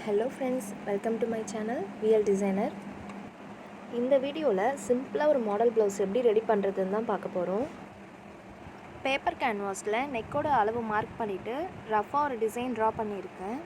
Hello friends, welcome to my channel VL designer. இந்த வீடியோவில் சிம்பிளாக ஒரு மாடல் ப்ளவுஸ் எப்படி ரெடி பண்ணுறதுன்னு தான் பார்க்க போகிறோம். பேப்பர் கேன்வாஸில் நெக்கோட அளவு மார்க் பண்ணிவிட்டு ரஃபாக ஒரு டிசைன் ட்ரா பண்ணியிருக்கேன்.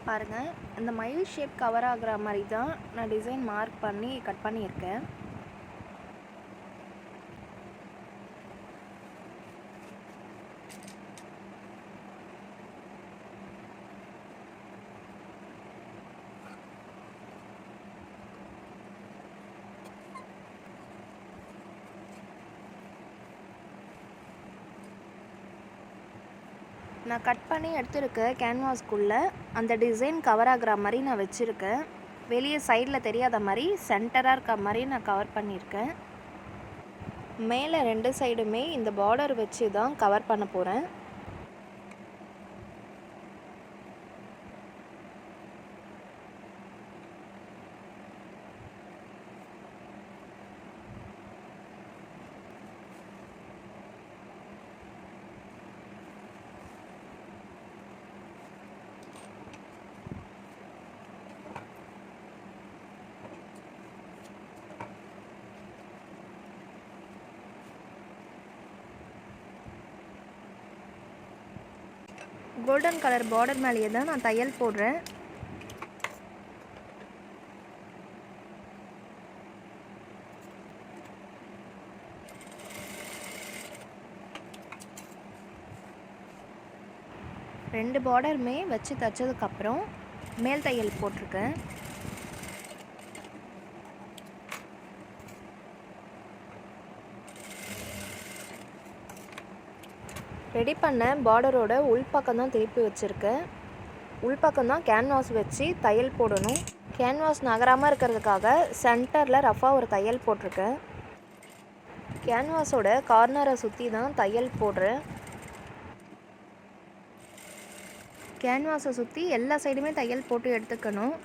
பாருங்கள், இந்த மயில் ஷேப் கவர் ஆகிற மாதிரி தான் நான் டிசைன் மார்க் பண்ணி கட் பண்ணியிருக்கேன். நான் கட் பண்ணி எடுத்துருக்க கேன்வாஸ்க்குள்ளே அந்த டிசைன் கவர் ஆகிற மாதிரி நான் வச்சுருக்கேன். வெளியே சைடில் தெரியாத மாதிரி சென்டராக இருக்க மாதிரி நான் கவர் பண்ணியிருக்கேன். மேலே 2 சைடுமே இந்த பார்டர் வச்சு தான் கவர் பண்ண போகிறேன். கோல்டன் கலர் பார்டர் மேலேயே தான் நான் தையல் போடுறேன். ரெண்டு பார்டருமே வச்சு தைச்சதுக்கப்புறம் மேல் தையல் போட்டிருக்கேன். ரெடி பண்ண பார்டரோட உள்பக்கம் தான் திருப்பி வச்சுருக்கேன். உள்பக்கம் தான் கேன்வாஸ் வச்சு தையல் போடணும். கேன்வாஸ் நகராமல் இருக்கிறதுக்காக சென்டரில் ரஃபாக ஒரு தையல் போட்டிருக்கேன். கேன்வாஸோட கார்னரை சுற்றி தான் தையல் போடுறேன். கேன்வாஸை சுற்றி எல்லா சைடுமே தையல் போட்டு எடுத்துக்கணும்.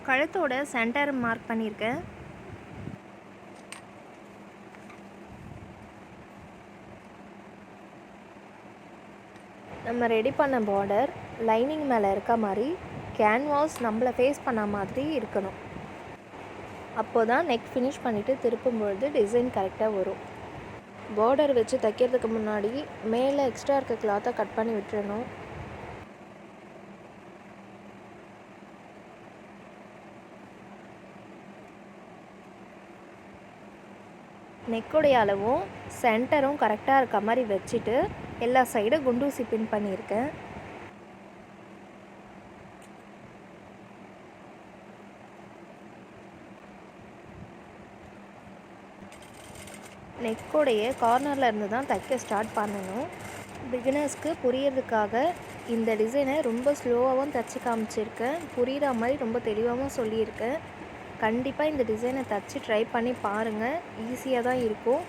கழுத்தோட சென்டர் மார்க் பண்ணியிருக்கேன். நம்ம ரெடி பண்ண பார்டர் லைனிங் மேலே இருக்க மாதிரி கேன்வாஸ் நம்மளை ஃபேஸ் பண்ண மாதிரி இருக்கணும். அப்போ தான் நெக் ஃபினிஷ் பண்ணிவிட்டு திருப்பும்பொழுது டிசைன் கரெக்டாக வரும். பார்டர் வச்சு தைக்கிறதுக்கு முன்னாடி மேலே எக்ஸ்ட்ரா இருக்க கிளாத்தை கட் பண்ணி விட்டுறணும். நெக்குடைய அளவும் சென்டரும் கரெக்டாக இருக்க மாதிரி வச்சுட்டு எல்லா சைடும் குண்டூசி பின் பண்ணியிருக்கேன். நெக்குடைய கார்னரில் இருந்து தான் தைக்க ஸ்டார்ட் பண்ணணும். பிகினர்ஸ்க்கு புரியறதுக்காக இந்த டிசைனை ரொம்ப ஸ்லோவாகவும் தைச்சி காமிச்சிருக்கேன். புரிகிற மாதிரி ரொம்ப தெளிவாகவும் சொல்லியிருக்கேன். கண்டிப்பாக இந்த டிசைனை தைச்சி ட்ரை பண்ணி பாருங்கள். ஈஸியாக தான் இருக்கும்.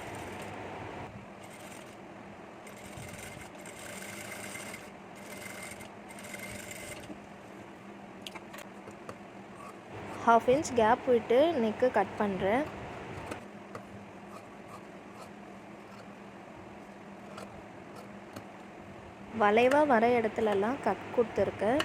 ½ இன்ச் கேப் விட்டு நெக்கு கட் பண்ணுறேன். வளைவாக வர இடத்துலலாம் கட் கொடுத்துருக்கேன்.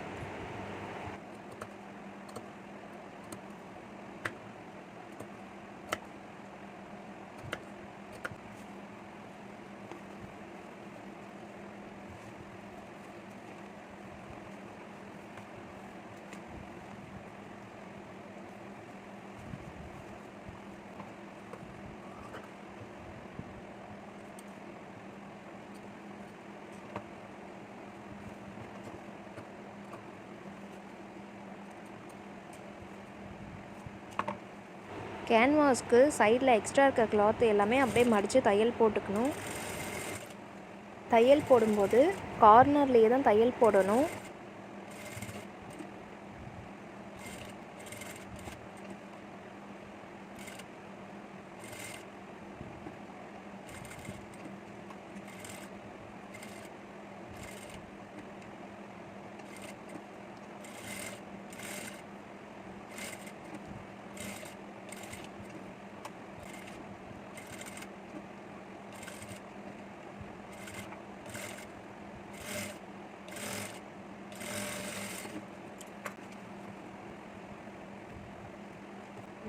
கேன்வாஸ்க்கு சைடில் எக்ஸ்ட்ரா இருக்க கிளாத் எல்லாமே அப்படியே மடித்து தையல் போட்டுக்கணும். தையல் போடும்போது கார்னர்லேயே தான் தையல் போடணும்.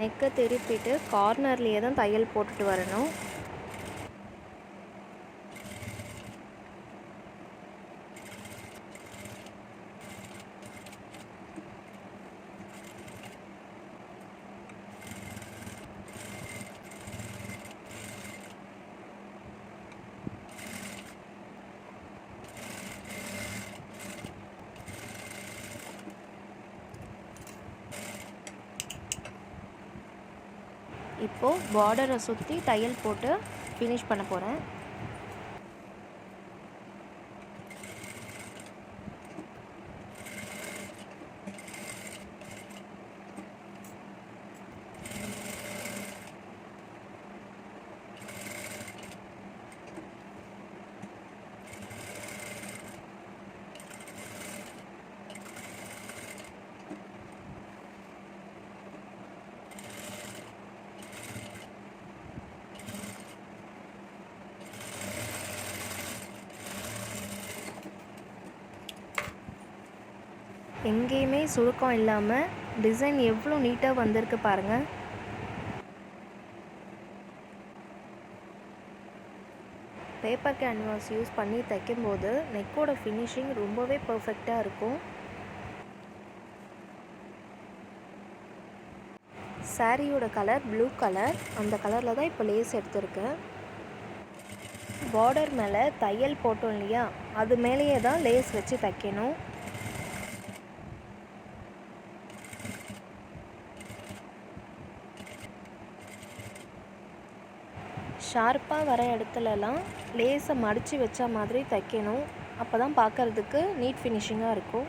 நெக்கை திருப்பிட்டு கார்னர்லேயே தான் தையல் போட்டுட்டு வரணும். இப்போது பார்டரை சுற்றி தையல் போட்டு ஃபினிஷ் பண்ண போகிறேன். எங்கேயுமே சுருக்கம் இல்லாமல் டிசைன் எவ்வளோ நீட்டாக வந்திருக்கு பாருங்கள். பேப்பர் கேன்வாஸ் யூஸ் பண்ணி தைக்கும்போது நெக்கோட ஃபினிஷிங் ரொம்பவே பர்ஃபெக்டாக இருக்கும். சாரியோட கலர் ப்ளூ கலர். அந்த கலரில் தான் இப்போ லேஸ் எடுத்திருக்கேன். பார்டர் மேலே தையல் போட்டோம் இல்லையா, அது மேலேயே தான் லேஸ் வச்சு தைக்கணும். ஷார்ப்பாக வர இடத்துலலாம் லேஸை மடித்து வச்ச மாதிரி தைக்கணும். அப்போ தான் பார்க்குறதுக்கு நீட் ஃபினிஷிங்காக இருக்கும்.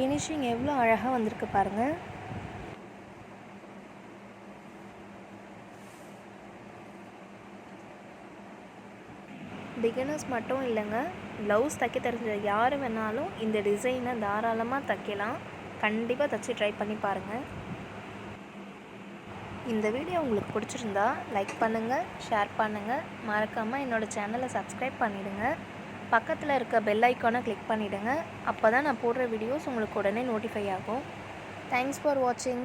ஃபினிஷிங் எவ்வளோ அழகாக வந்திருக்கு பாருங்கள். பிகினர்ஸ் மட்டும் இல்லைங்க, ப்ளவுஸ் தைக்க தெரிஞ்ச யார் வேணாலும் இந்த டிசைனை தாராளமாக தைக்கலாம். கண்டிப்பாக தைச்சி ட்ரை பண்ணி பாருங்கள். இந்த வீடியோ உங்களுக்கு பிடிச்சிருந்தா லைக் பண்ணுங்கள், ஷேர் பண்ணுங்கள், மறக்காமல் என்னோடய சேனலை சப்ஸ்கிரைப் பண்ணிவிடுங்க. பக்கத்தில் இருக்க பெல் ஐக்கானை கிளிக் பண்ணிவிடுங்க. அப்போ தான் நான் போடுற வீடியோஸ் உங்களுக்கு உடனே நோட்டிஃபை ஆகும். தேங்க்ஸ் ஃபார் வாட்சிங்.